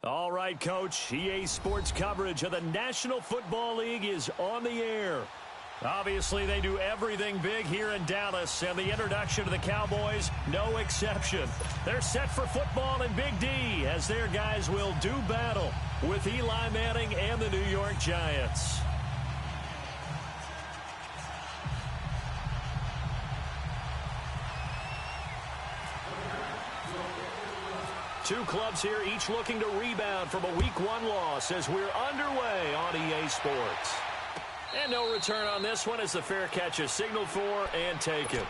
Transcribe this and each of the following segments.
All right, Coach. EA Sports coverage of the National Football League is on the air. Obviously, they do everything big here in Dallas, and the introduction to the Cowboys, no exception. They're set for football in Big D, as their guys will do battle with Eli Manning and the New York Giants. Two clubs here, each looking to rebound from a Week 1 loss as we're underway on EA Sports. And no return on this one as the fair catch is signaled for and taken.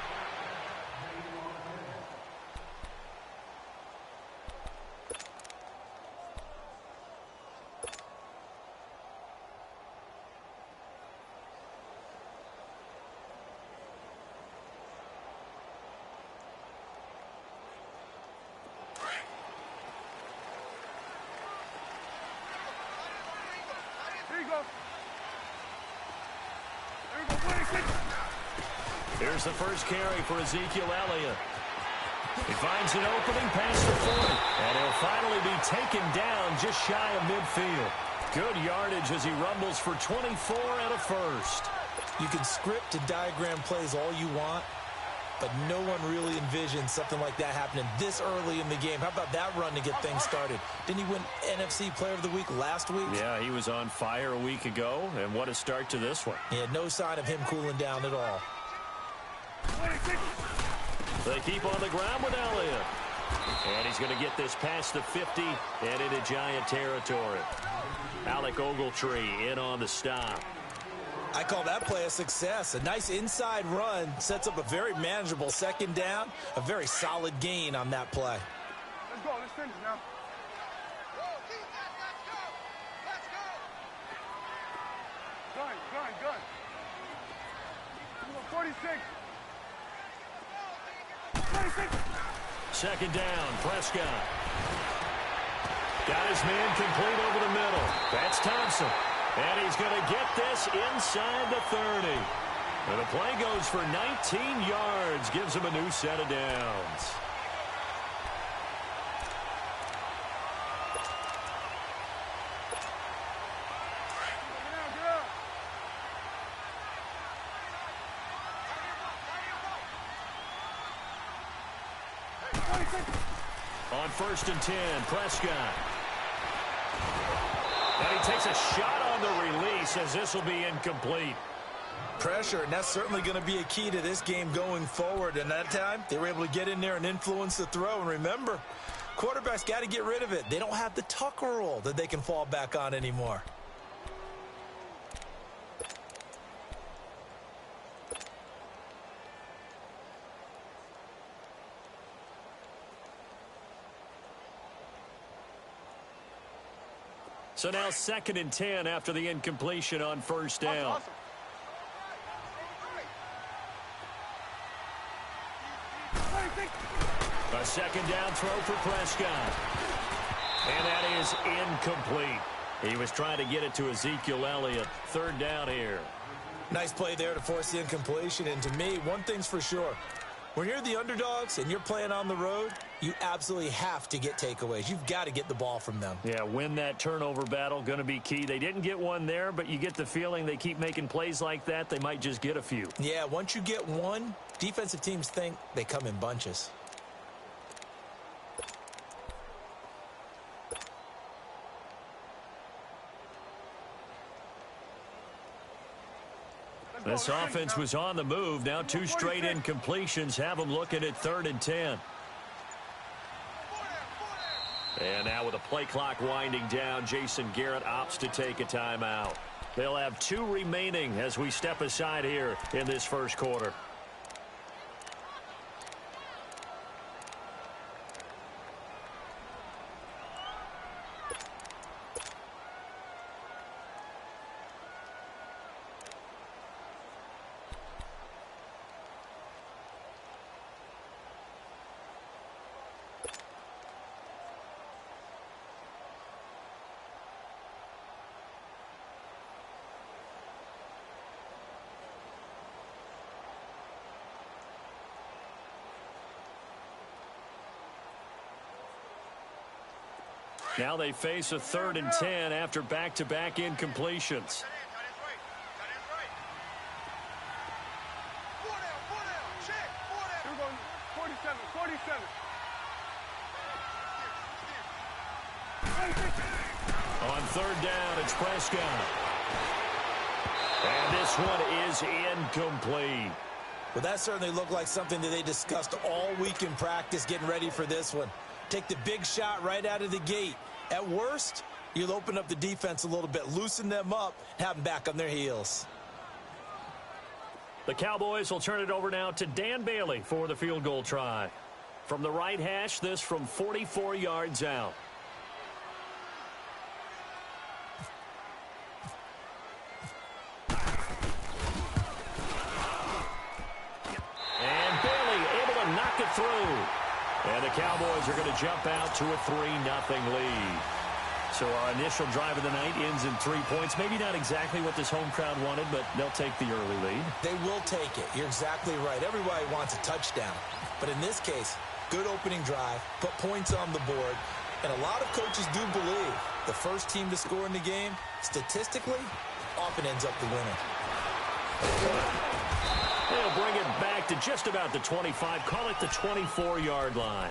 Here's the first carry for Ezekiel Elliott. He finds an opening past the 40, and he'll finally be taken down just shy of midfield. Good yardage as he rumbles for 24 and a first. You can script and diagram plays all you want, but no one really envisioned something like that happening this early in the game. How about that run to get things started? Didn't he win NFC Player of the Week last week? Yeah, he was on fire a week ago, and what a start to this one. Yeah, no sign of him cooling down at all. They keep on the ground with Elliott. And he's going to get this past the 50 and into Giant territory. Alec Ogletree in on the stop. I call that play a success. A nice inside run sets up a very manageable second down. A very solid gain on that play. Let's go. Let's finish now. Gun. 46. Second down, Prescott. Got his man complete over the middle. That's Thompson. And he's going to get this inside the 30. And the play goes for 19 yards. Gives him a new set of downs. On 1st and 10, Prescott. And he takes a shot on the release as this will be incomplete. Pressure, and that's certainly going to be a key to this game going forward. And that time, they were able to get in there and influence the throw. And remember, quarterbacks got to get rid of it. They don't have the Tucker rule that they can fall back on anymore. So now 2nd and 10 after the incompletion on 1st down. A 2nd down throw for Prescott. And that is incomplete. He was trying to get it to Ezekiel Elliott. 3rd down here. Nice play there to force the incompletion. And to me, one thing's for sure. When you're the underdogs and you're playing on the road, you absolutely have to get takeaways. You've got to get the ball from them. Yeah, win that turnover battle, going to be key. They didn't get one there, but you get the feeling they keep making plays like that, they might just get a few. Yeah, once you get one, defensive teams think they come in bunches. This offense was on the move. Now 2 straight incompletions have them looking at 3rd and 10. And now with the play clock winding down, Jason Garrett opts to take a timeout. They'll have 2 remaining as we step aside here in this first quarter. Now they face a 3rd and 10 after back-to-back incompletions. On third down, it's Prescott. And this one is incomplete. Well, that certainly looked like something that they discussed all week in practice getting ready for this one. Take the big shot right out of the gate. At worst, you'll open up the defense a little bit, loosen them up, have them back on their heels. The Cowboys will turn it over now to Dan Bailey for the field goal try. From the right hash, this from 44 yards out. And Bailey able to knock it through. And the Cowboys are going to jump out to a 3-0 lead. So our initial drive of the night ends in 3 points. Maybe not exactly what this home crowd wanted, but they'll take the early lead. They will take it. You're exactly right. Everybody wants a touchdown. But in this case, good opening drive, put points on the board. And a lot of coaches do believe the first team to score in the game, statistically, often ends up the winner. They'll bring it back to just about the 25. Call it the 24-yard line.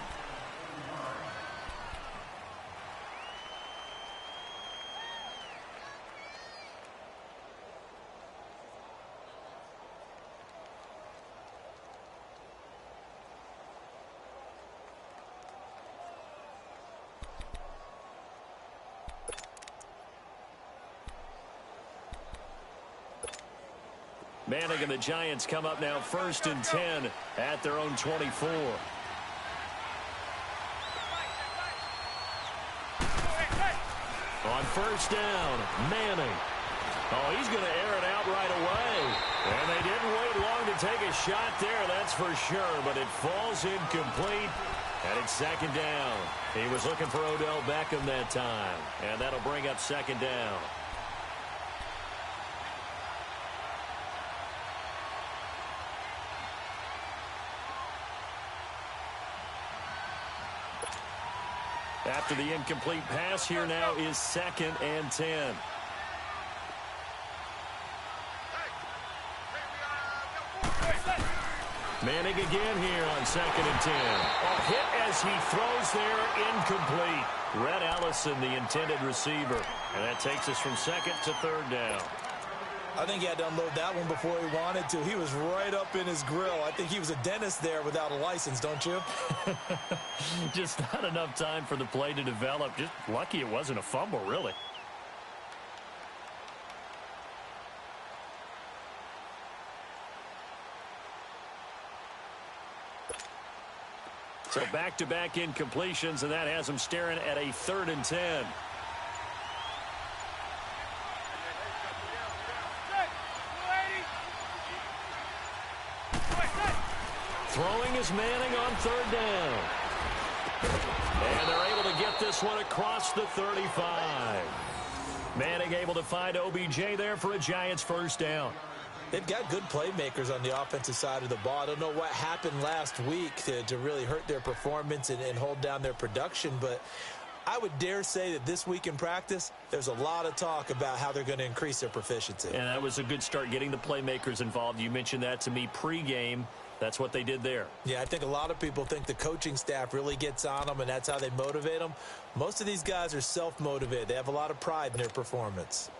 Manning and the Giants come up now 1st and 10 at their own 24. On first down, Manning. Oh, he's going to air it out right away. And they didn't wait long to take a shot there, that's for sure. But it falls incomplete, and it's 2nd down. He was looking for Odell Beckham that time, and that'll bring up 2nd down. After the incomplete pass, here now is 2nd and 10. Manning again here on 2nd and 10. A hit as he throws there, incomplete. Red Allison, the intended receiver. And that takes us from 2nd to 3rd down. I think he had to unload that one before he wanted to. He was right up in his grill. I think he was a dentist there without a license, don't you? Just not enough time for the play to develop. Just lucky it wasn't a fumble, really. So back-to-back incompletions, and that has them staring at a 3rd and 10. Throwing is Manning on 3rd down. And they're able to get this one across the 35. Manning able to find OBJ there for a Giants 1st down. They've got good playmakers on the offensive side of the ball. I don't know what happened last week to really hurt their performance and hold down their production, but I would dare say that this week in practice, there's a lot of talk about how they're going to increase their proficiency. And that was a good start, getting the playmakers involved. You mentioned that to me pregame. That's what they did there. Yeah, I think a lot of people think the coaching staff really gets on them, and that's how they motivate them. Most of these guys are self-motivated. They have a lot of pride in their performance.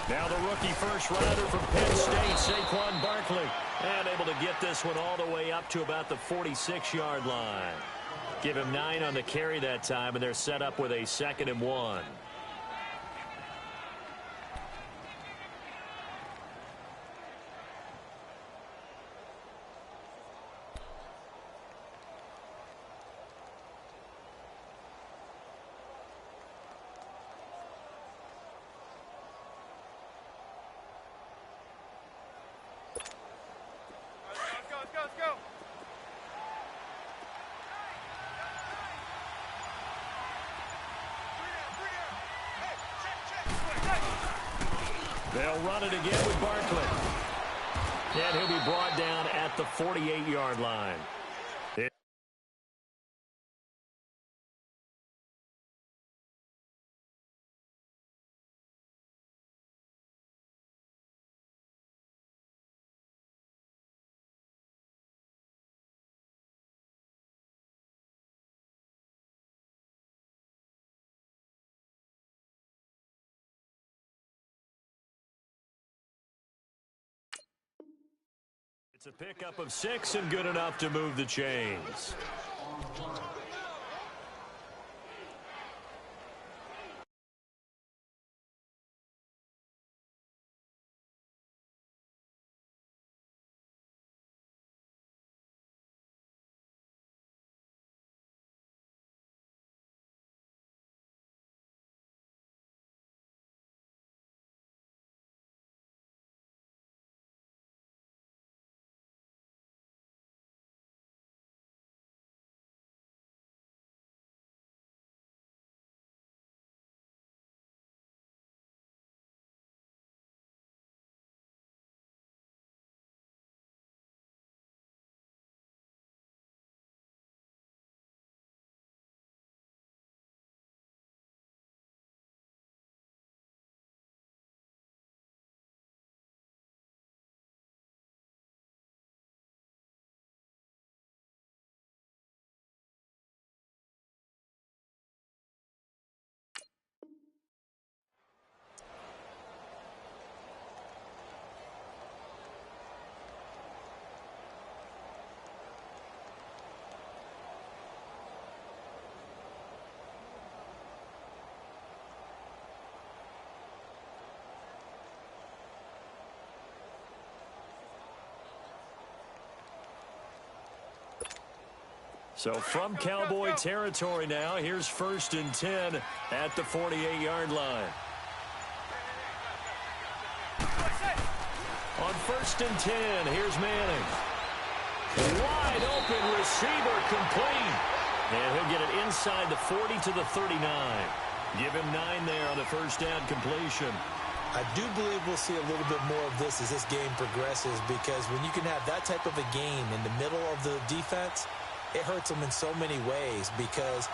Now the rookie first rounder from Penn State, Saquon Barkley. And able to get this one all the way up to about the 46-yard line. Give him 9 on the carry that time, and they're set up with a 2nd and 1. Let's go. They'll run it again with Barkley. And he'll be brought down at the 48-yard line. It's a pickup of 6 and good enough to move the chains. So from Cowboy territory now, here's 1st and 10 at the 48-yard line. On 1st and 10, here's Manning. Wide open receiver complete. And he'll get it inside the 40 to the 39. Give him 9 there on the first down completion. I do believe we'll see a little bit more of this as this game progresses, because when you can have that type of a game in the middle of the defense, it hurts them in so many ways, because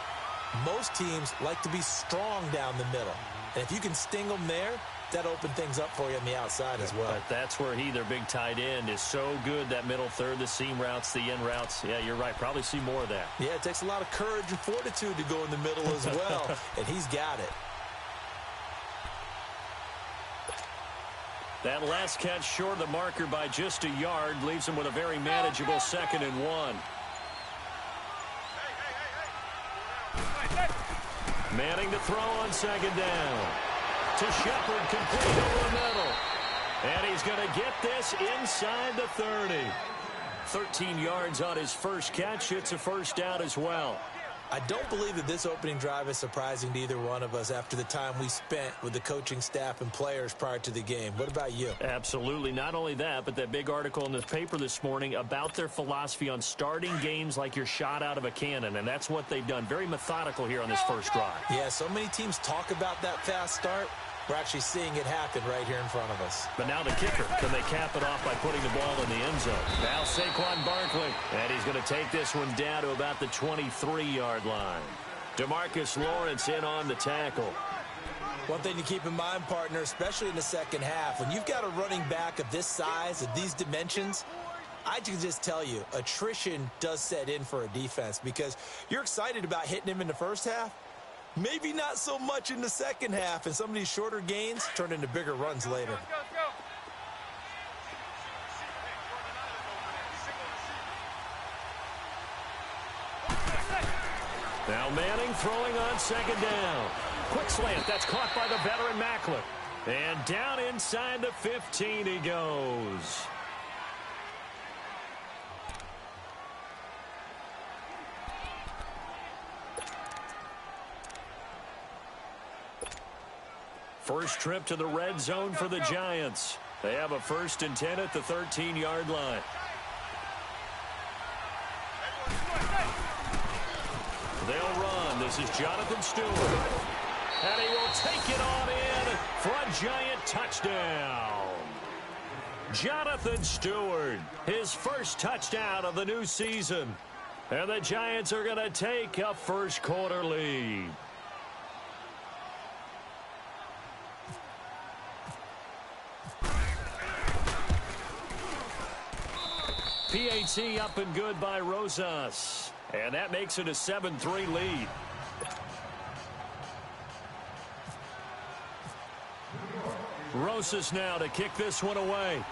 most teams like to be strong down the middle. And if you can sting them there, that opens things up for you on the outside as well. But that's where their big tight end, is so good, that middle third, the seam routes, the in routes. Yeah, you're right. Probably see more of that. Yeah, it takes a lot of courage and fortitude to go in the middle as well, and he's got it. That last catch short of the marker by just a yard leaves him with a very manageable 2nd and 1. Manning to throw on 2nd down. To Shepard, complete over the middle. And he's going to get this inside the 30. 13 yards on his first catch. It's a first down as well. I don't believe that this opening drive is surprising to either one of us after the time we spent with the coaching staff and players prior to the game. What about you? Absolutely. Not only that, but that big article in the paper this morning about their philosophy on starting games like you're shot out of a cannon, and that's what they've done. Very methodical here on this first drive. Yeah, so many teams talk about that fast start. We're actually seeing it happen right here in front of us. But now the kicker. Can they cap it off by putting the ball in the end zone? Now Saquon Barkley. And he's going to take this one down to about the 23-yard line. DeMarcus Lawrence in on the tackle. One thing to keep in mind, partner, especially in the second half, when you've got a running back of this size, of these dimensions, I can just tell you, attrition does set in for a defense, because you're excited about hitting him in the first half. Maybe not so much in the second half, and some of these shorter gains turn into bigger runs later. Now Manning throwing on 2nd down. Quick slant, that's caught by the veteran Macklin. And down inside the 15 he goes. First trip to the red zone for the Giants. They have a 1st and 10 at the 13-yard line. They'll run. This is Jonathan Stewart. And he will take it on in for a Giant touchdown. Jonathan Stewart, his first touchdown of the new season. And the Giants are going to take a first quarter lead. PAT up and good by Rosas. And that makes it a 7-3 lead. Rosas now to kick this one away.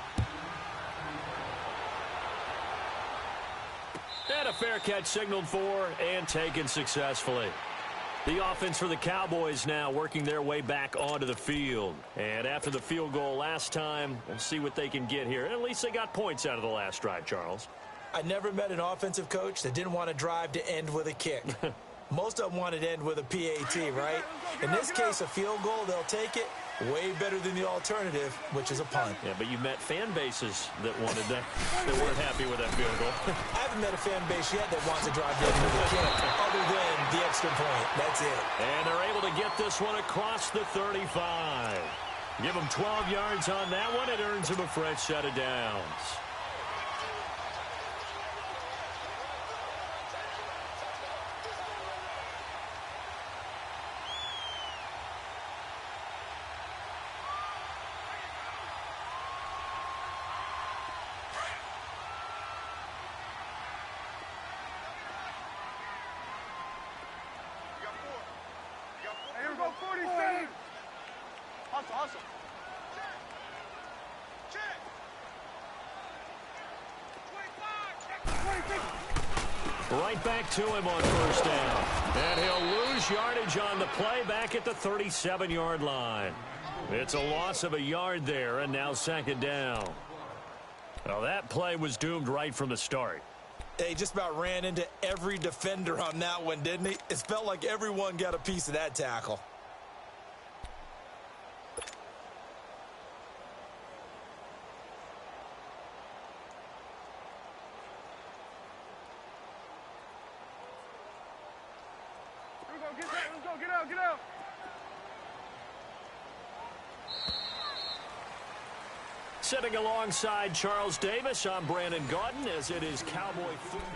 And a fair catch signaled for and taken successfully. The offense for the Cowboys now working their way back onto the field. And after the field goal last time, we'll see what they can get here. And at least they got points out of the last drive, Charles. I never met an offensive coach that didn't want to drive to end with a kick. Most of them wanted to end with a PAT, right? In this case, a field goal, they'll take it. Way better than the alternative, which is a punt. Yeah, but you met fan bases that wanted that weren't happy with that field goal. I haven't met a fan base yet that wants to drive down with a kick, other than the extra point. That's it. And they're able to get this one across the 35. Give them 12 yards on that one. It earns them a fresh set of downs. Hustle. Right back to him on first down. And he'll lose yardage on the play back at the 37-yard line. It's a loss of a yard there, and now second down. Well, that play was doomed right from the start. He just about ran into every defender on that one, didn't he? It felt like everyone got a piece of that tackle. Get out. Sitting alongside Charles Davis, I'm Brandon Gaudin, as it is Cowboy football.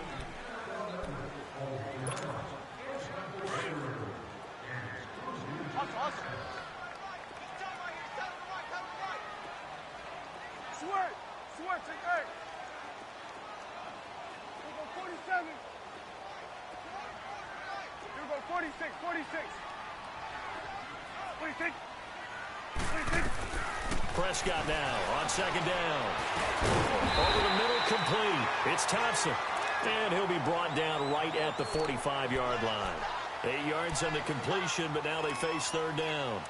Hustle. Sweat, take A. Here we go, 47. Here we go, 46. 46. Prescott now on second down. Over the middle, complete. It's Thompson. And he'll be brought down right at the 45-yard line. 8 yards on the completion, but now they face third down.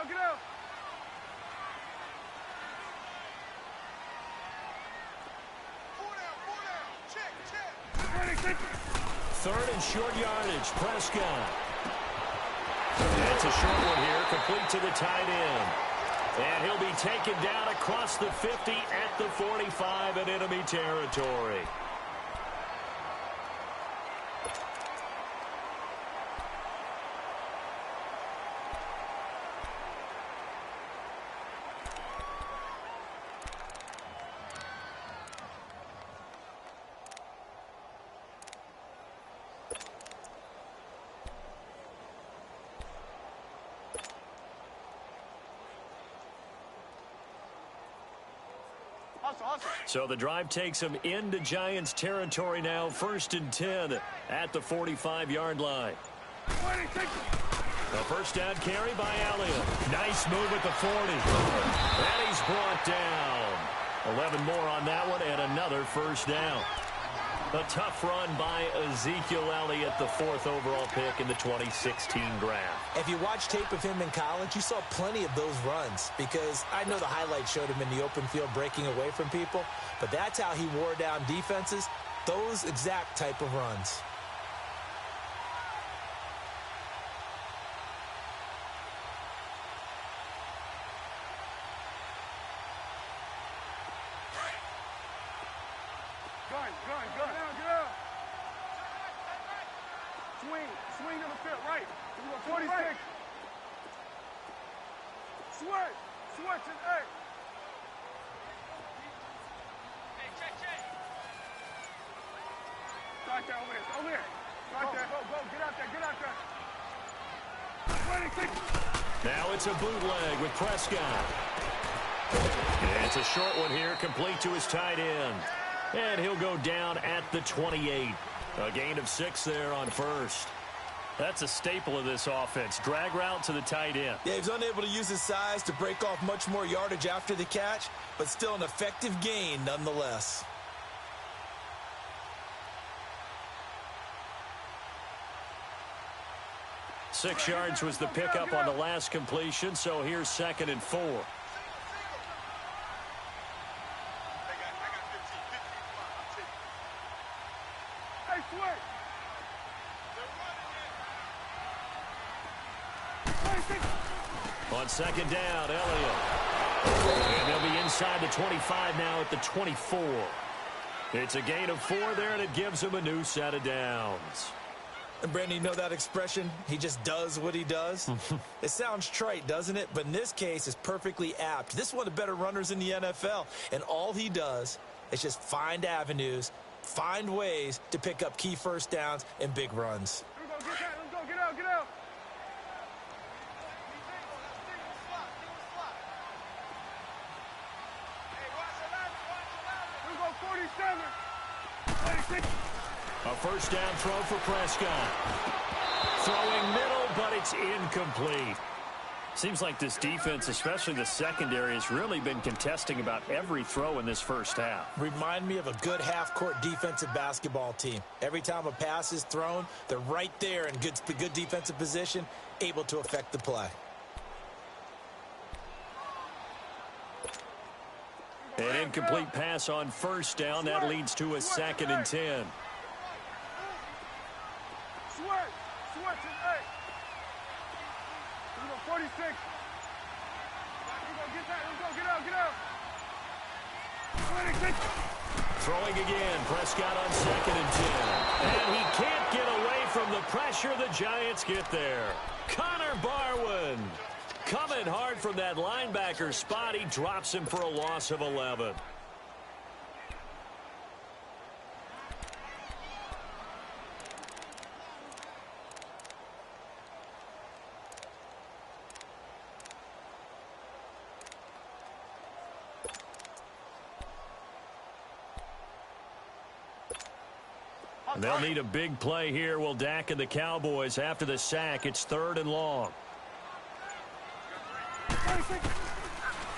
Get out. Check. Third and short yardage, Prescott. That's a short one here, complete to the tight end. And he'll be taken down across the 50 at the 45 in enemy territory. So the drive takes him into Giants territory now, 1st and 10 at the 45-yard line. The first down carry by Elliott. Nice move at the 40. And he's brought down. 11 more on that one and another first down. A tough run by Ezekiel Elliott, the 4th overall pick in the 2016 draft. If you watch tape of him in college, you saw plenty of those runs, because I know the highlights showed him in the open field breaking away from people, but that's how he wore down defenses, those exact type of runs. Gun. Get out. Swing to the field, right. 46. Sweat to A. Hey, check. Right there, over here. Right there. Go. Get out there. 26. Now it's a bootleg with Prescott. And It's a short one here, complete to his tight end. And he'll go down at the 28. A gain of 6 there on first. That's a staple of this offense. Drag route to the tight end. Yeah, he's unable to use his size to break off much more yardage after the catch, but still an effective gain nonetheless. Six yards was the pickup on the last completion, so here's 2nd and 4. Hey, Sweat. On 2nd down, Elliott. And they'll be inside the 25 now at the 24. It's a gain of 4 there, and it gives them a new set of downs. And Brandon, you know that expression? He just does what he does? It sounds trite, doesn't it? But in this case, it's perfectly apt. This is one of the better runners in the NFL. And all he does is just find avenues, find ways to pick up key first downs and big runs. Here we go, get that. Let's go, get out, get out. Here we go, 47. 26. A first down throw for Prescott. Throwing middle, but it's incomplete. Seems like this defense, especially the secondary, has really been contesting about every throw in this first half. Remind me of a good half-court defensive basketball team. Every time a pass is thrown, they're right there in good defensive position, able to affect the play. An incomplete pass on first down. That leads to a 2nd and 10. Sweat, sweat to 8. Here we go, 46. Here we go, get that. Let's go, get out, get out. 26. Throwing again, Prescott on 2nd and 10. And he can't get away from the pressure. The Giants get there. Connor Barwin coming hard from that linebacker spot. He drops him for a loss of 11. They'll need a big play here. Will Dak and the Cowboys after the sack. It's 3rd and long.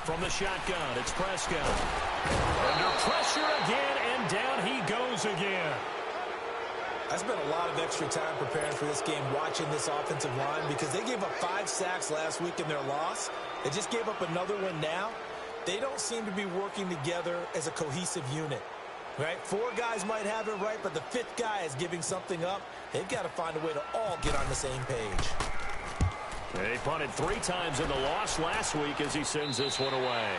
From the shotgun, it's Prescott. Under pressure again, and down he goes again. I spent a lot of extra time preparing for this game, watching this offensive line, because they gave up 5 sacks last week in their loss. They just gave up another one now. They don't seem to be working together as a cohesive unit. Right? 4 guys might have it right, but the 5th guy is giving something up. They've got to find a way to all get on the same page. They punted 3 times in the loss last week as he sends this one away.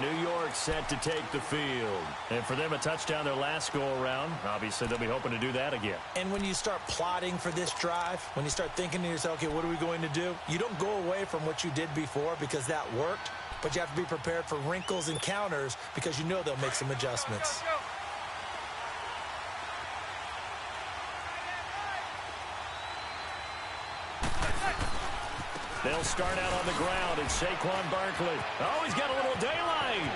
New York set to take the field. And for them, a touchdown their last go-around. Obviously, they'll be hoping to do that again. And when you start plotting for this drive, when you start thinking to yourself, okay, what are we going to do? You don't go away from what you did before because that worked. But you have to be prepared for wrinkles and counters because you know they'll make some adjustments. They'll start out on the ground. It's Saquon Barkley. Oh, he's got a little daylight.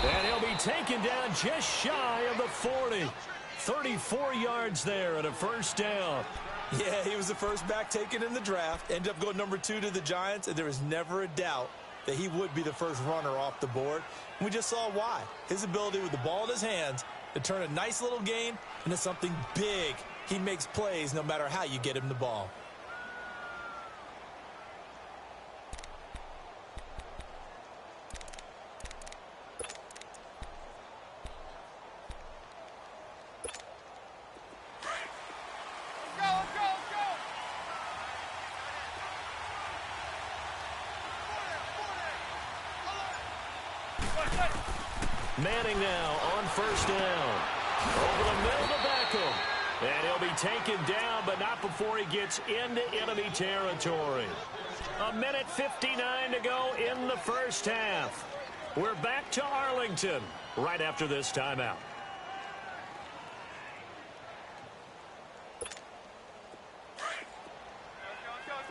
And he'll be taken down just shy of the 40. 34 yards there and a first down. Yeah, he was the first back taken in the draft. Ended up going number 2 to the Giants, and there was never a doubt that he would be the first runner off the board. And we just saw why. His ability with the ball in his hands to turn a nice little gain into something big. He makes plays no matter how you get him the ball. Manning now on first down. Over the middle to Beckham. And he'll be taken down, but not before he gets into enemy territory. 1:59 to go in the first half. We're back to Arlington right after this timeout.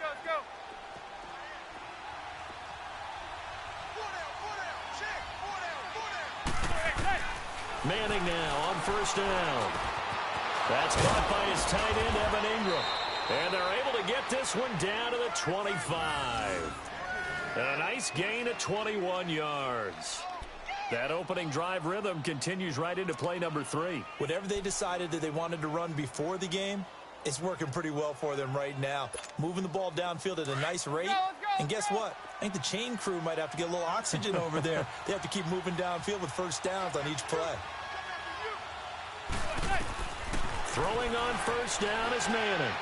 Let's go. Manning now on first down. That's caught by his tight end, Evan Ingram. And they're able to get this one down to the 25. And a nice gain of 21 yards. That opening drive rhythm continues right into play number 3. Whatever they decided that they wanted to run before the game, it's working pretty well for them right now. Moving the ball downfield at a nice rate. And guess what? I think the chain crew might have to get a little oxygen over there. They have to keep moving downfield with first downs on each play. Throwing on first down is Manning.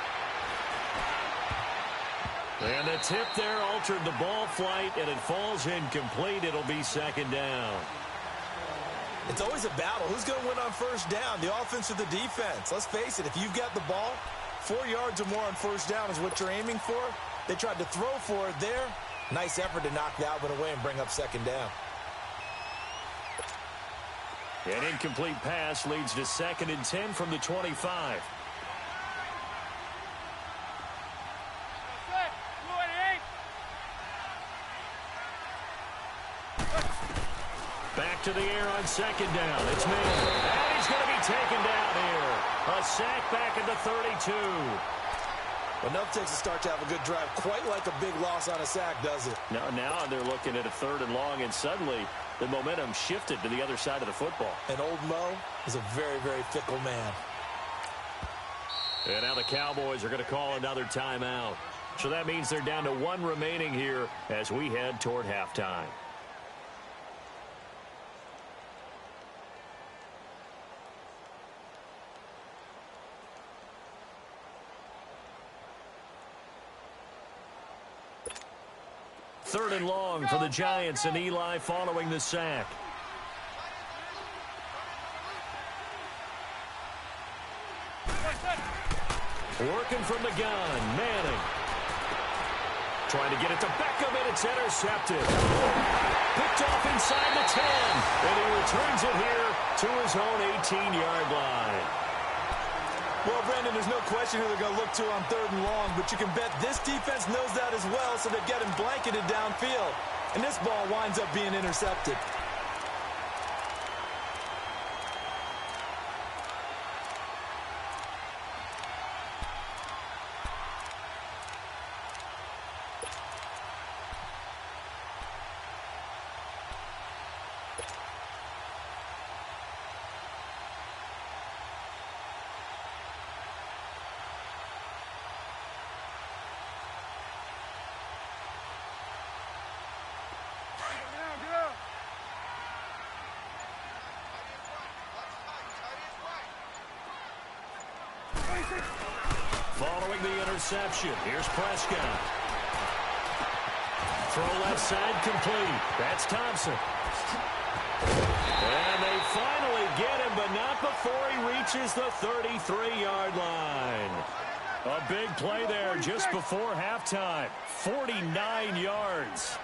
And the tip there altered the ball flight, and it falls incomplete. It'll be second down. It's always a battle. Who's going to win on first down, the offense or the defense? Let's face it, if you've got the ball, 4 yards or more on first down is what you're aiming for. They tried to throw for it there. Nice effort to knock that one away and bring up second down. An incomplete pass leads to 2nd and 10 from the 25. Back to the air on second down. It's Manning. And he's going to be taken down here. A sack back at the 32. Well, enough takes to start to have a good drive. Quite like a big loss on a sack, does it? Now they're looking at a 3rd and long, and suddenly the momentum shifted to the other side of the football. And old Mo is a very, very fickle man. And now the Cowboys are going to call another timeout. So that means they're down to 1 remaining here as we head toward halftime. Third and long for the Giants, and Eli following the sack. Working from the gun, Manning. Trying to get it to Beckham, and it's intercepted. Picked off inside the 10, and he returns it here to his own 18-yard line. Well, Brandon, there's no question who they're going to look to on 3rd and long, but you can bet this defense knows that as well, so they've got him blanketed downfield. And this ball winds up being intercepted. Following the interception, here's Prescott. Throw left side complete. That's Thompson. And they finally get him, but not before he reaches the 33-yard line. A big play there just before halftime. 49 yards.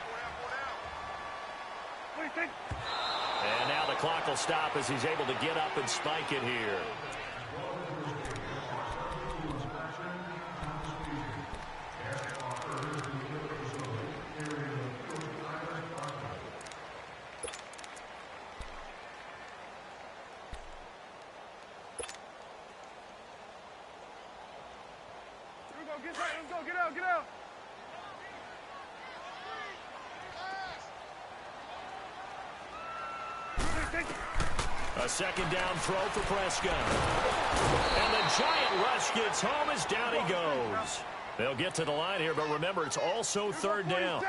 And now the clock will stop as he's able to get up and spike it here. Let's go, get out, get out. A second down throw for Prescott. And the giant rush gets home as down he goes. They'll get to the line here, but remember, it's also 3rd down.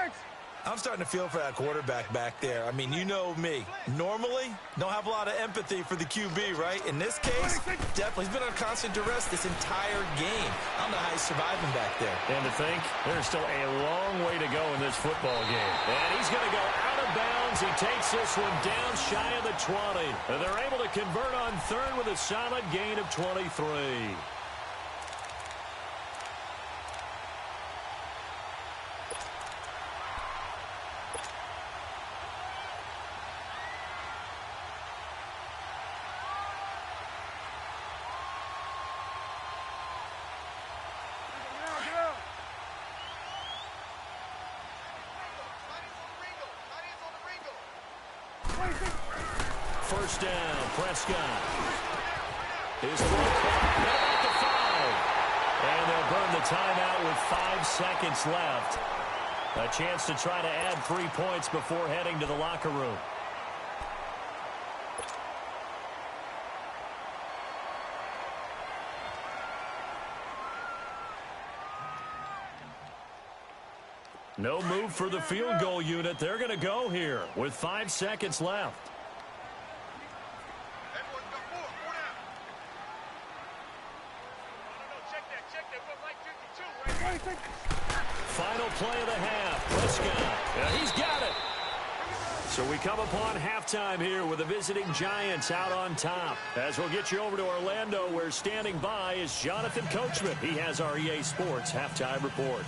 I'm starting to feel for that quarterback back there. I mean, you know me. Normally, don't have a lot of empathy for the QB, right? In this case, definitely. He's been on constant duress this entire game. I don't know how he's surviving back there. And to think, there's still a long way to go in this football game. And he's going to go out of bounds. He takes this one down shy of the 20. And they're able to convert on 3rd with a solid gain of 23. First down, Prescott. Here's the at the 5. And they'll burn the timeout with 5 seconds left. A chance to try to add 3 points before heading to the locker room. No move for the field goal unit. They're going to go here with 5 seconds left. Final play of the half. Prescott. Yeah, he's got it. So we come upon halftime here with the visiting Giants out on top. As we'll get you over to Orlando, where standing by is Jonathan Coachman. He has our EA Sports halftime report.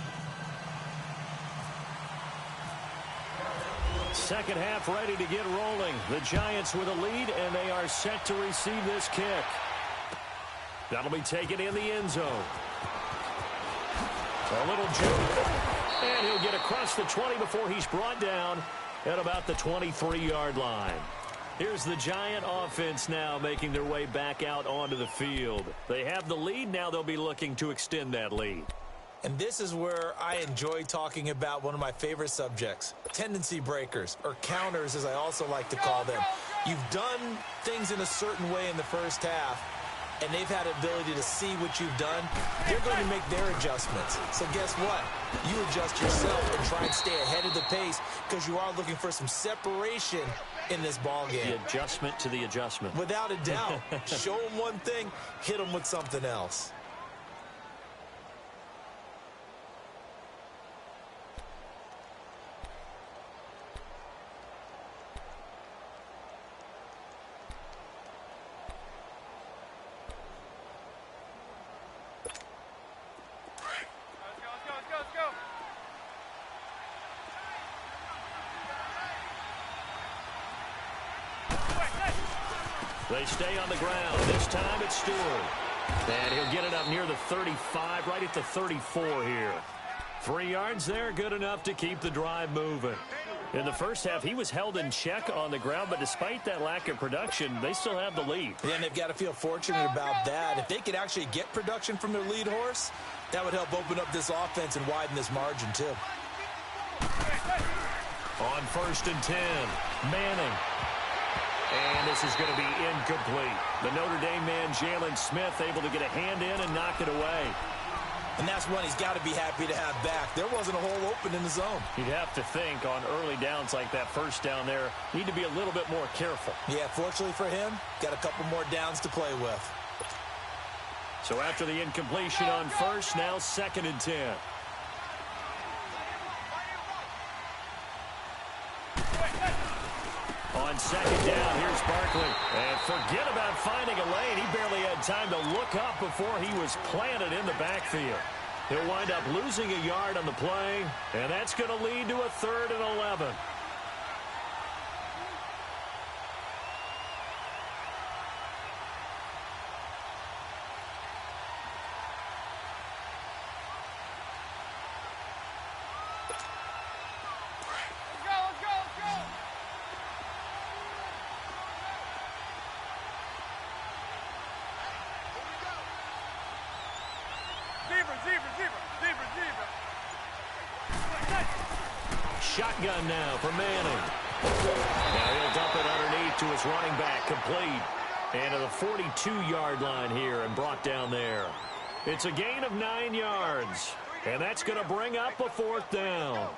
Second half ready to get rolling. The Giants with a lead, and they are set to receive this kick. That'll be taken in the end zone. A little juke. And he'll get across the 20 before he's brought down at about the 23-yard line. Here's the Giant offense now making their way back out onto the field. They have the lead. Now they'll be looking to extend that lead. And this is where I enjoy talking about one of my favorite subjects, tendency breakers, or counters as I also like to call them. You've done things in a certain way in the first half, and they've had the ability to see what you've done. They're going to make their adjustments. So guess what? You adjust yourself and try and stay ahead of the pace because you are looking for some separation in this ball game. The adjustment to the adjustment. Without a doubt. Show them one thing, hit them with something else. They stay on the ground. This time it's Stewart. And he'll get it up near the 35, right at the 34 here. 3 yards there, good enough to keep the drive moving. In the first half, he was held in check on the ground, but despite that lack of production, they still have the lead. Yeah, and they've got to feel fortunate about that. If they could actually get production from their lead horse, that would help open up this offense and widen this margin, too. On 1st and 10, Manning. And this is going to be incomplete. The Notre Dame man, Jalen Smith, able to get a hand in and knock it away. And that's one he's got to be happy to have back. There wasn't a hole open in the zone. You'd have to think on early downs like that first down there, need to be a little bit more careful. Yeah, fortunately for him, got a couple more downs to play with. So after the incompletion on 1st, now 2nd and 10. On 2nd down, here's Barkley. And forget about finding a lane. He barely had time to look up before he was planted in the backfield. He'll wind up losing a yard on the play, and that's going to lead to a 3rd and 11. Shotgun now for Manning. Now he'll dump it underneath to his running back, complete. And to the 42-yard line here and brought down there. It's a gain of 9 yards. And that's going to bring up a 4th down.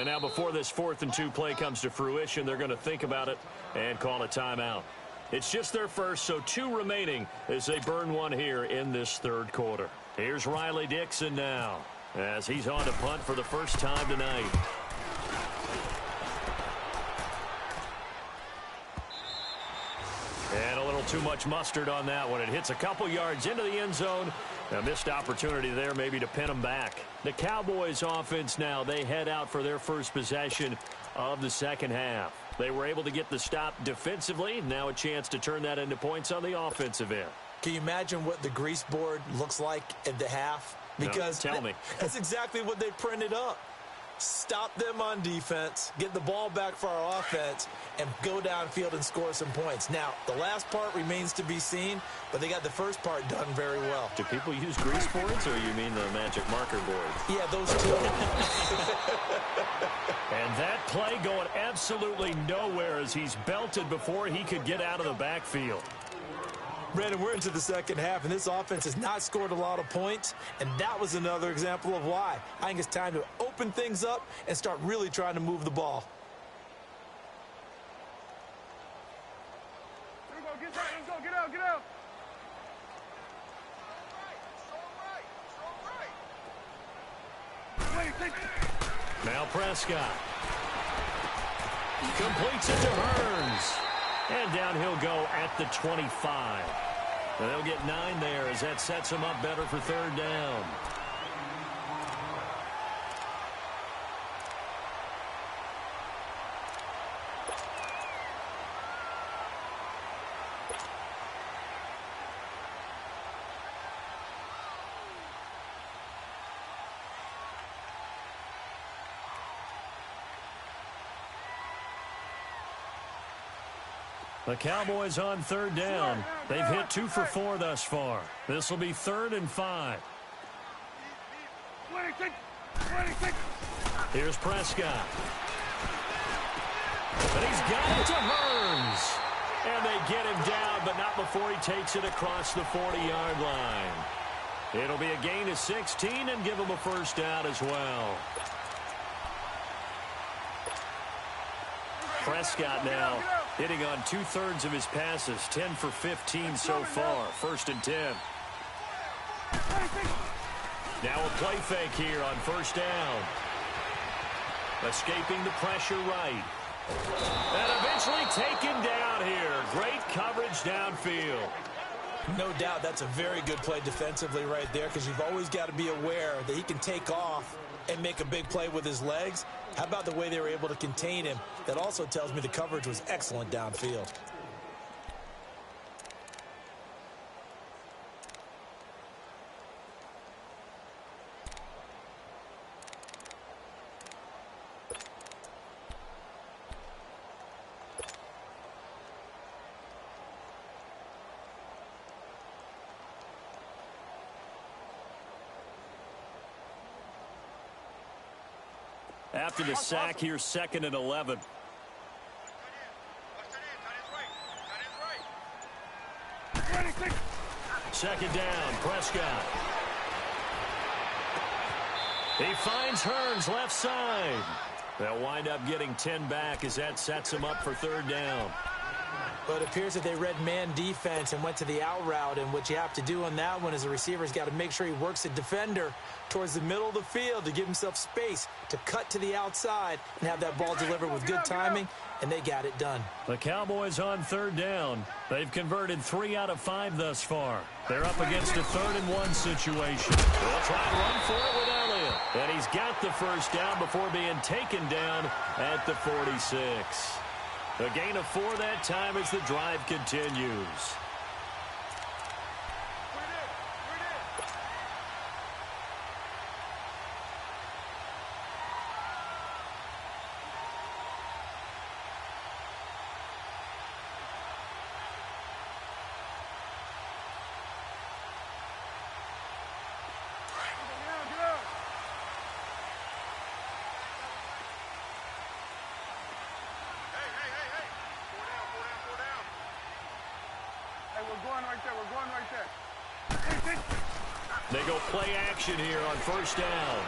And now before this 4th and 2 play comes to fruition, they're going to think about it and call a timeout. It's just their first, so 2 remaining as they burn one here in this 3rd quarter. Here's Riley Dixon now as he's on to punt for the first time tonight. And a little too much mustard on that one. It hits a couple yards into the end zone. A missed opportunity there maybe to pin them back. The Cowboys offense now, they head out for their first possession of the second half. They were able to get the stop defensively. Now a chance to turn that into points on the offensive end. Can you imagine what the grease board looks like at the half? Because no, tell me. That's exactly what they printed up. Stop them on defense, get the ball back for our offense, and go downfield and score some points. Now, the last part remains to be seen, but they got the first part done very well. Do people use grease boards, or you mean the magic marker board? Yeah, those two. And that play going absolutely nowhere as he's belted before he could get out of the backfield. Brandon, we're into the second half, and this offense has not scored a lot of points, and that was another example of why. I think it's time to open things up and start really trying to move the ball. Here we go, get right, let's go, get out, get out. Now Prescott completes it to Hearns. And down he'll go at the 25. And they'll get 9 there as that sets him up better for 3rd down. The Cowboys on 3rd down. They've hit 2 for 4 thus far. This will be 3rd and 5. Here's Prescott. But he's got it to Hearns. And they get him down, but not before he takes it across the 40-yard line. It'll be a gain of 16 and give him a first down as well. Prescott now hitting on 2/3 of his passes, 10 for 15 so far. 1st and 10. Now a play fake here on 1st down. Escaping the pressure right. And eventually taken down here. Great coverage downfield. No doubt that's a very good play defensively right there, because you've always got to be aware that he can take off and make a big play with his legs. How about the way they were able to contain him? That also tells me the coverage was excellent downfield. After the sack, here's 2nd and 11. Second down, Prescott. He finds Hearns left side. They'll wind up getting 10 back as that sets him up for 3rd down. But it appears that they read man defense and went to the out route, and what you have to do on that one is the receiver's got to make sure he works the defender towards the middle of the field to give himself space to cut to the outside and have that ball delivered with good timing, and they got it done. The Cowboys on 3rd down. They've converted 3 out of 5 thus far. They're up against a 3rd and 1 situation. They'll try and run for it with Elliott. And he's got the first down before being taken down at the 46. A gain of 4 that time as the drive continues. We're going right there. They go play action here on 1st down.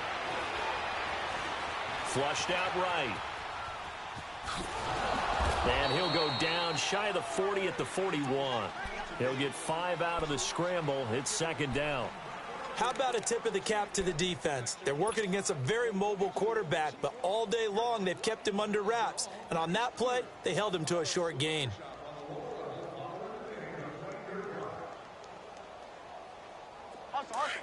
Flushed out right. And he'll go down shy of the 40 at the 41. He'll get 5 out of the scramble. It's second down. How about a tip of the cap to the defense? They're working against a very mobile quarterback, but all day long they've kept him under wraps. And on that play, they held him to a short gain. Hustle, hustle.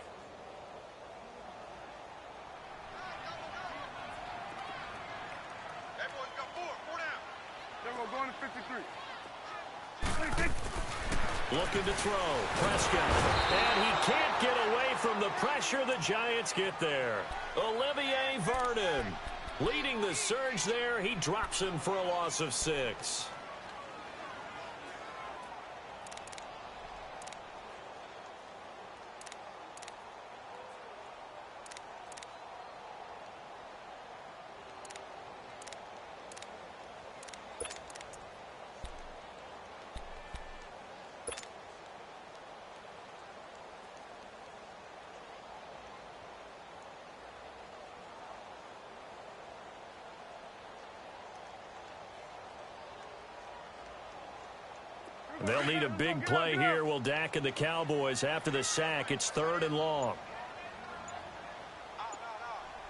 That boy's got four down. Then we're going to 53. 26. Looking to throw. Prescott. And he can't get away from the pressure. The Giants get there. Olivier Vernon leading the surge there. He drops him for a loss of 6. They'll need a big play here. Will Dak and the Cowboys after the sack. It's 3rd and long.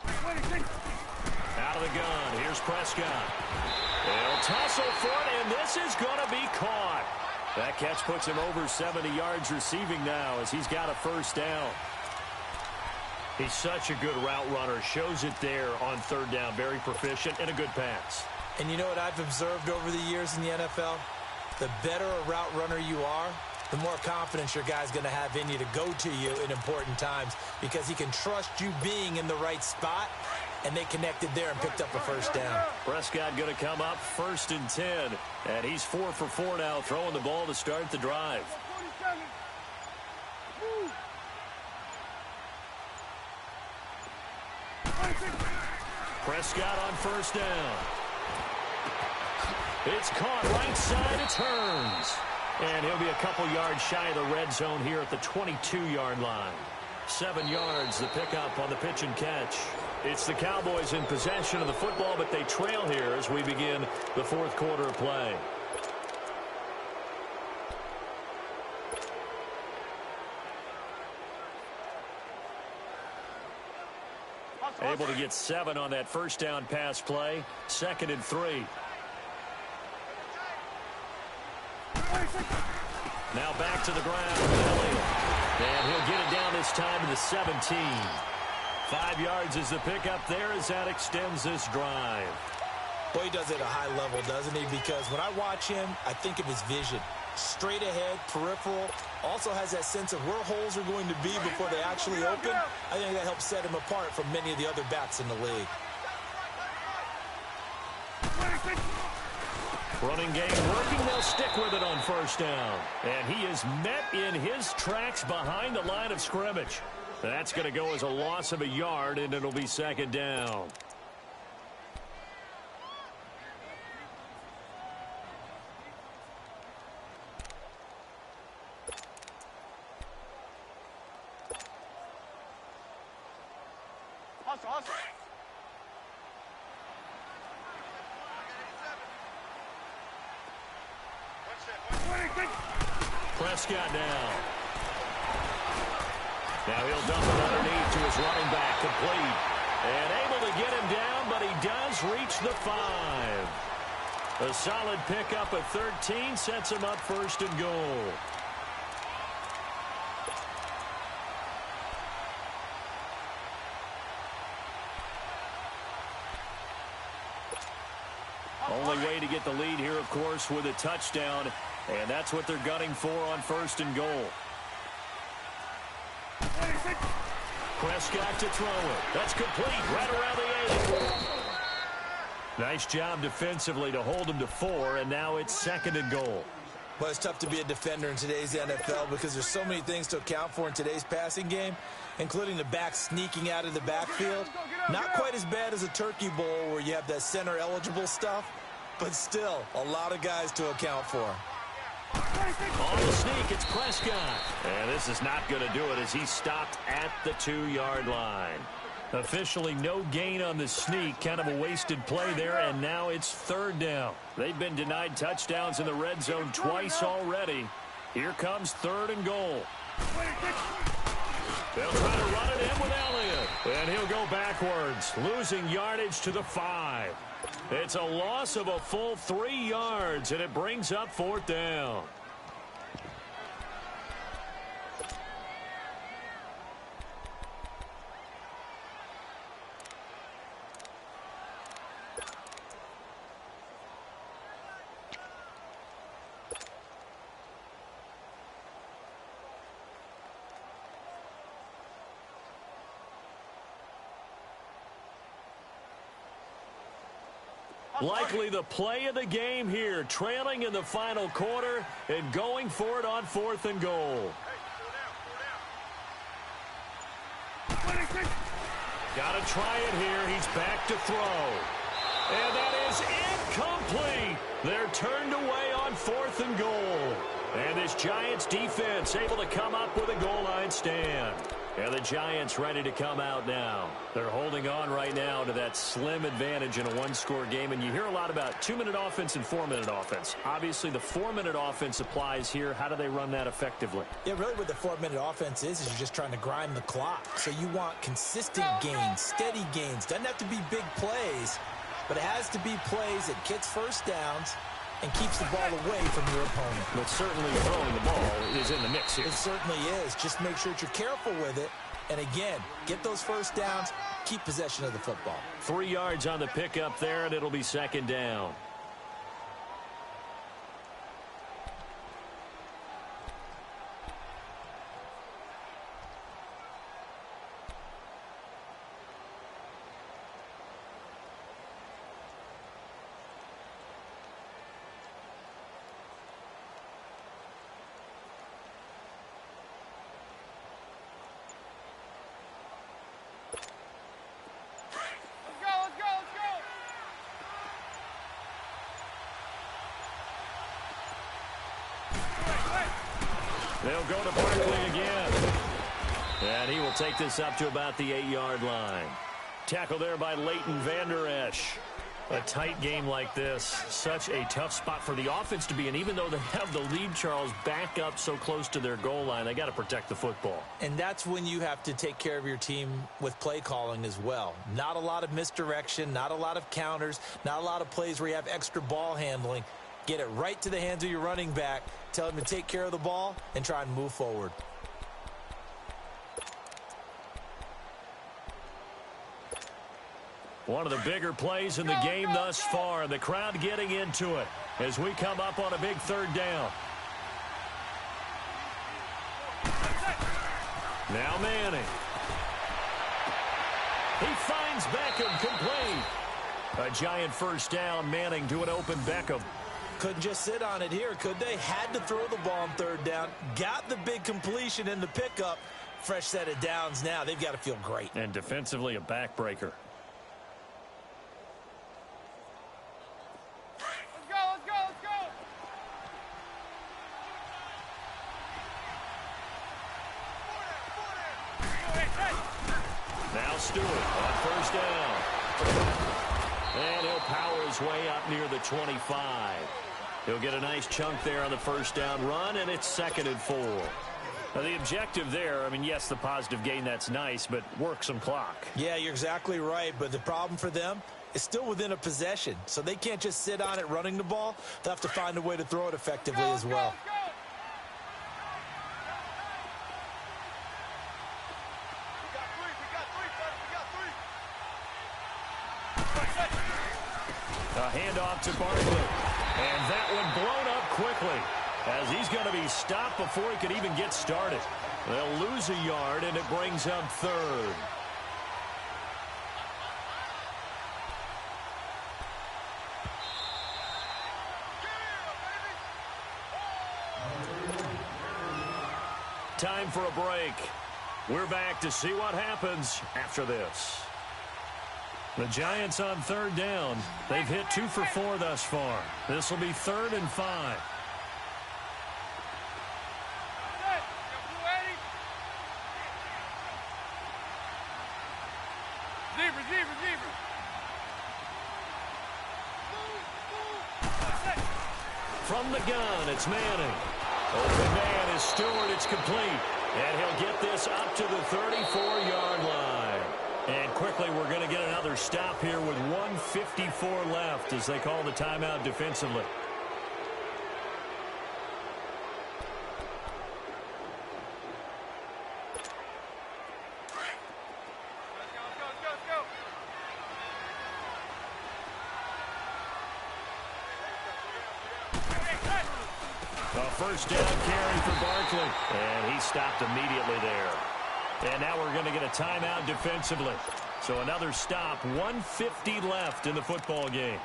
Out of the gun. Here's Prescott. They'll tussle for it, and this is going to be caught. That catch puts him over 70 yards receiving now as he's got a first down. He's such a good route runner. Shows it there on 3rd down. Very proficient and a good pass. And you know what I've observed over the years in the NFL? The better a route runner you are, the more confidence your guy's going to have in you to go to you in important times because he can trust you being in the right spot, and they connected there and picked up a first down. Prescott going to come up 1st and 10, and he's 4 for 4 now, throwing the ball to start the drive. 47. Move. 26. Prescott on 1st down. It's caught right side. It turns. And he'll be a couple yards shy of the red zone here at the 22-yard line. 7 yards, the pickup on the pitch and catch. It's the Cowboys in possession of the football, but they trail here as we begin the 4th quarter of play. Able to get 7 on that first down pass play. 2nd and 3. Now back to the ground. And he'll get it down this time to the 17. 5 yards is the pickup there as that extends this drive. Boy, he does it at a high level, doesn't he? Because when I watch him, I think of his vision. Straight ahead, peripheral. Also has that sense of where holes are going to be before they actually open. I think that helps set him apart from many of the other backs in the league. Running game working. They'll stick with it on first down. And he is met in his tracks behind the line of scrimmage. That's going to go as a loss of a yard, and it'll be 2nd down. Hustle, hustle. Prescott down. Now he'll dump it underneath to his running back, complete. And able to get him down, but he does reach the 5. A solid pickup at 13 sets him up 1st and goal. Only way to get the lead here, of course, with a touchdown. And that's what they're gunning for on 1st and goal. Prescott to throw it. That's complete right around the 8. Nice job defensively to hold him to 4, and now it's 2nd and goal. Well, it's tough to be a defender in today's NFL because there's so many things to account for in today's passing game, including the back sneaking out of the backfield. Not quite as bad as a turkey bowl where you have that center-eligible stuff, but still a lot of guys to account for. On the sneak, it's Prescott. And this is not going to do it as he's stopped at the 2-yard line. Officially no gain on the sneak. Kind of a wasted play there, and now it's third down. They've been denied touchdowns in the red zone twice already. Here comes third and goal. They'll try to run it in with Elliott. And he'll go backwards, losing yardage to the 5. It's a loss of a full 3 yards, and it brings up fourth down. Likely the play of the game here, trailing in the final quarter and going for it on fourth and goal. Got to try it here. He's back to throw. And that is incomplete. They're turned away on fourth and goal. And this Giants defense able to come up with a goal line stand. And the Giants ready to come out now. They're holding on right now to that slim advantage in a one-score game. And you hear a lot about 2-minute offense and 4-minute offense. Obviously, the 4-minute offense applies here. How do they run that effectively? Yeah, really what the 4-minute offense is you're just trying to grind the clock. So you want consistent gains, steady gains. Doesn't have to be big plays, but it has to be plays that gets first downs and keeps the ball away from your opponent. But certainly throwing the ball is in the mix here. It certainly is. Just make sure that you're careful with it. And again, get those first downs, keep possession of the football. 3 yards on the pickup there, and it'll be second down. They'll go to Barkley again. And he will take this up to about the 8-yard line. Tackle there by Leighton Vander Esch. A tight game like this, such a tough spot for the offense to be in. Even though they have the lead, Charles, back up so close to their goal line, they got to protect the football. And that's when you have to take care of your team with play calling as well. Not a lot of misdirection, not a lot of counters, not a lot of plays where you have extra ball handling. Get it right to the hands of your running back. Tell him to take care of the ball and try and move forward. One of the bigger plays in the game thus far. The crowd getting into it as we come up on a big third down. Now Manning. He finds Beckham complete. A giant first down. Manning to an open Beckham. Couldn't just sit on it here, could they? Had to throw the ball on third down. Got the big completion in the pickup. Fresh set of downs now. They've got to feel great. And defensively a backbreaker. Now Stewart on first down. And he'll power his way up near the 25. He'll get a nice chunk there on the first down run, and it's 2nd and 4. Now, the objective there, I mean, yes, the positive gain, that's nice, but work some clock. Yeah, you're exactly right, but the problem for them is still within a possession, so they can't just sit on it running the ball. They'll have to find a way to throw it effectively as well. A handoff to Barkley. And that one blown up quickly as he's going to be stopped before he could even get started. They'll lose a yard, and it brings up third. Time for a break. We're back to see what happens after this. The Giants on third down. They've hit 2 for 4 thus far. This will be 3rd and 5. Receiver. From the gun, it's Manning. Open man is Stewart. It's complete. And he'll get this up to the 34-yard line. And quickly, we're going to get another stop here with 1:54 left as they call the timeout defensively. Let's go. A first down carry for Barkley. And he stopped immediately there. And now we're going to get a timeout defensively. So another stop, 1:50 left in the football game.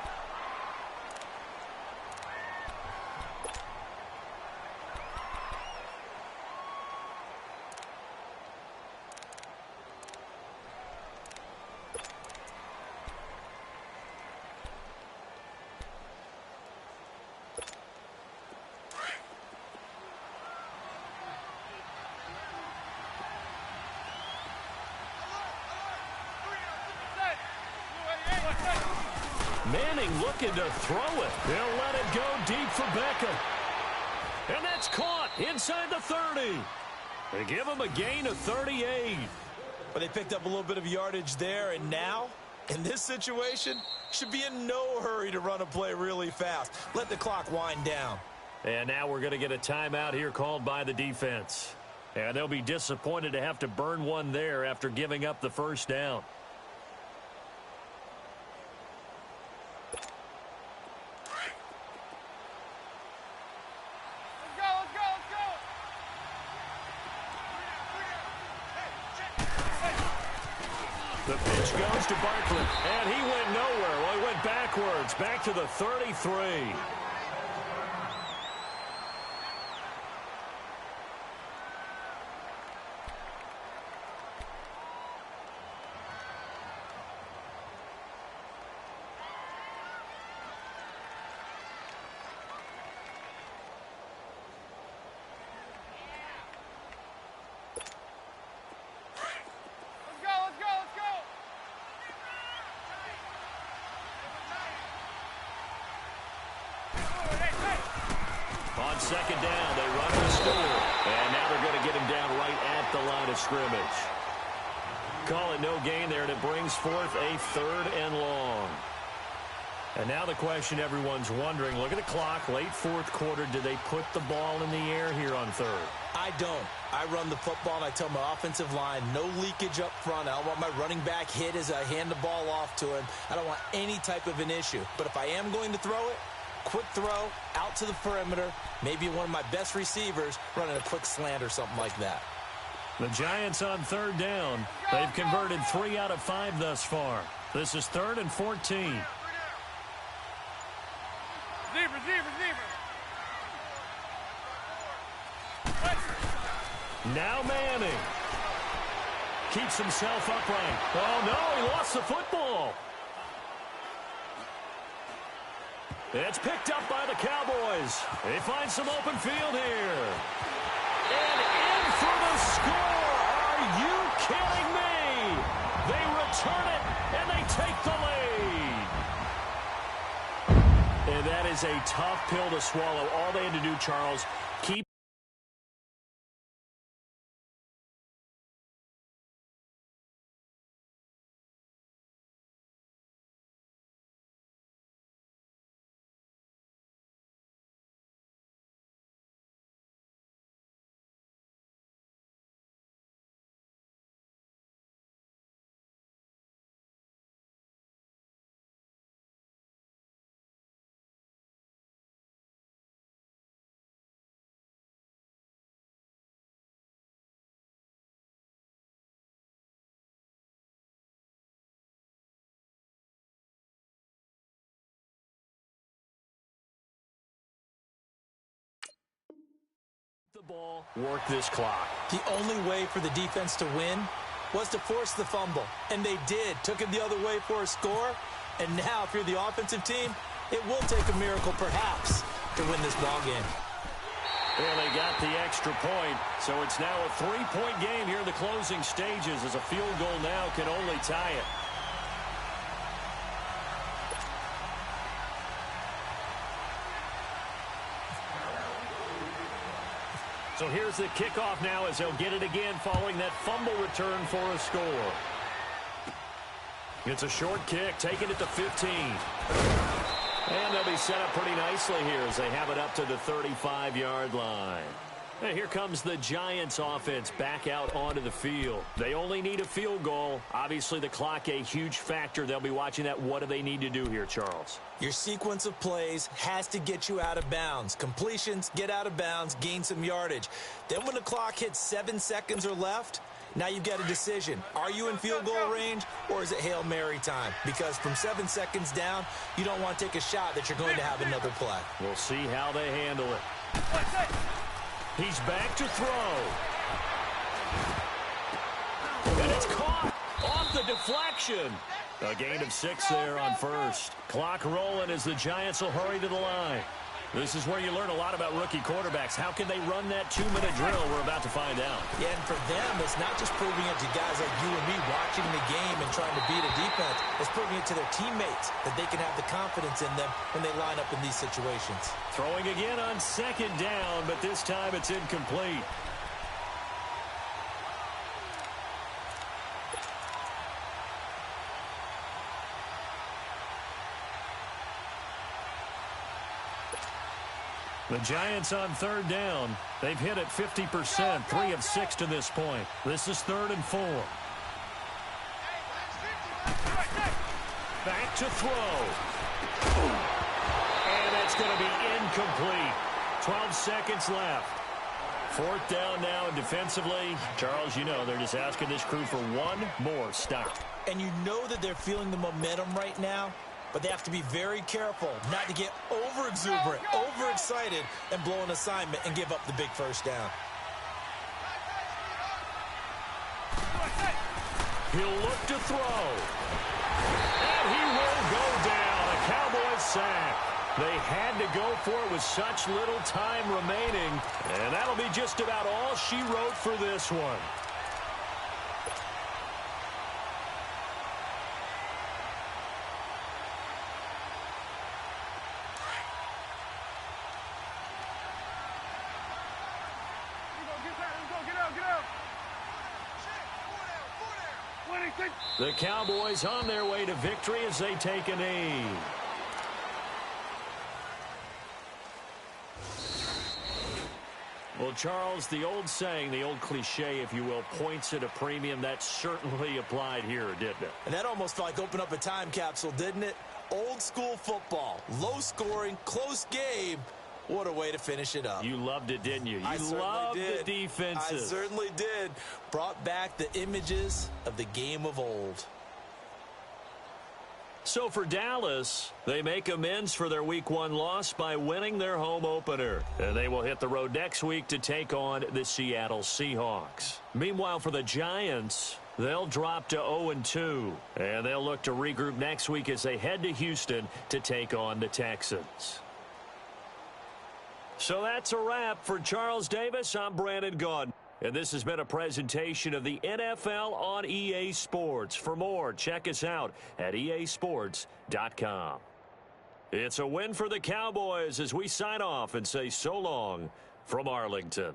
Manning looking to throw it. He'll let it go deep for Beckham. And that's caught inside the 30. They give him a gain of 38. But they picked up a little bit of yardage there, and now, in this situation, should be in no hurry to run a play really fast. Let the clock wind down. And now we're going to get a timeout here called by the defense. And they'll be disappointed to have to burn one there after giving up the first down. The pitch goes to Barkley, and he went nowhere. Well, he went backwards, back to the 33. On second down, they run to Stewart. And now they're going to get him down right at the line of scrimmage. Call it no gain there, and it brings forth a 3rd and long. And now the question everyone's wondering, look at the clock, late 4th quarter. Did they put the ball in the air here on 3rd? I don't. I run the football, and I tell my offensive line, no leakage up front. I don't want my running back hit as I hand the ball off to him. I don't want any type of an issue. But if I am going to throw it, quick throw, out to the perimeter, maybe one of my best receivers running a quick slant or something like that. The Giants on 3rd down. They've converted 3 out of 5 thus far. This is 3rd and 14. Receiver. Now Manning. Keeps himself upright. Oh, no, he lost the football. It's picked up by the Cowboys. They find some open field here. And in for the score. Are you kidding me? They return it, and they take the lead. And that is a tough pill to swallow. All they had to do, Charles, keep the ball, work this clock. The only way for the defense to win was to force the fumble. And they did. Took it the other way for a score. And now, if you're the offensive team, it will take a miracle, perhaps, to win this ball game. Well, they got the extra point, so it's now a 3-point game here in the closing stages as a field goal now can only tie it. So here's the kickoff now as they'll get it again following that fumble return for a score. It's a short kick, taking it to 15. And they'll be set up pretty nicely here as they have it up to the 35-yard line. And here comes the Giants offense back out onto the field. They only need a field goal. Obviously, the clock a huge factor. They'll be watching that. What do they need to do here, Charles? Your sequence of plays has to get you out of bounds. Completions, get out of bounds, gain some yardage. Then when the clock hits 7 seconds or left, now you've got a decision. Are you in field goal range or is it Hail Mary time? Because from 7 seconds down, you don't want to take a shot that you're going to have another play. We'll see how they handle it. He's back to throw. And it's caught off the deflection. A gain of 6 there on first. Clock rolling as the Giants will hurry to the line. This is where you learn a lot about rookie quarterbacks. How can they run that 2-minute drill? We're about to find out. Yeah, and for them, it's not just proving it to guys like you and me watching the game and trying to beat a defense. It's proving it to their teammates that they can have the confidence in them when they line up in these situations. Throwing again on second down, but this time it's incomplete. The Giants on third down. They've hit it 50%, 3 of 6 to this point. This is 3rd and 4. Back to throw. And it's going to be incomplete. 12 seconds left. 4th down now, and defensively, Charles, you know, they're just asking this crew for one more stop. And you know that they're feeling the momentum right now, but they have to be very careful not to get over-exuberant, overexcited, and blow an assignment and give up the big first down. He'll look to throw. And he will go down. A Cowboys sack. They had to go for it with such little time remaining. And that'll be just about all she wrote for this one. The Cowboys on their way to victory as they take a knee. Well, Charles, the old saying, the old cliche, if you will, points at a premium, that certainly applied here, didn't it? And that almost felt like open up a time capsule, didn't it? Old school football, low scoring, close game. What a way to finish it up. You loved it, didn't you? You loved the defenses. I certainly did. Brought back the images of the game of old. So for Dallas, they make amends for their Week 1 loss by winning their home opener. And they will hit the road next week to take on the Seattle Seahawks. Meanwhile, for the Giants, they'll drop to 0-2. And they'll look to regroup next week as they head to Houston to take on the Texans. So that's a wrap. For Charles Davis, I'm Brandon Gaudin. And this has been a presentation of the NFL on EA Sports. For more, check us out at easports.com. It's a win for the Cowboys as we sign off and say so long from Arlington.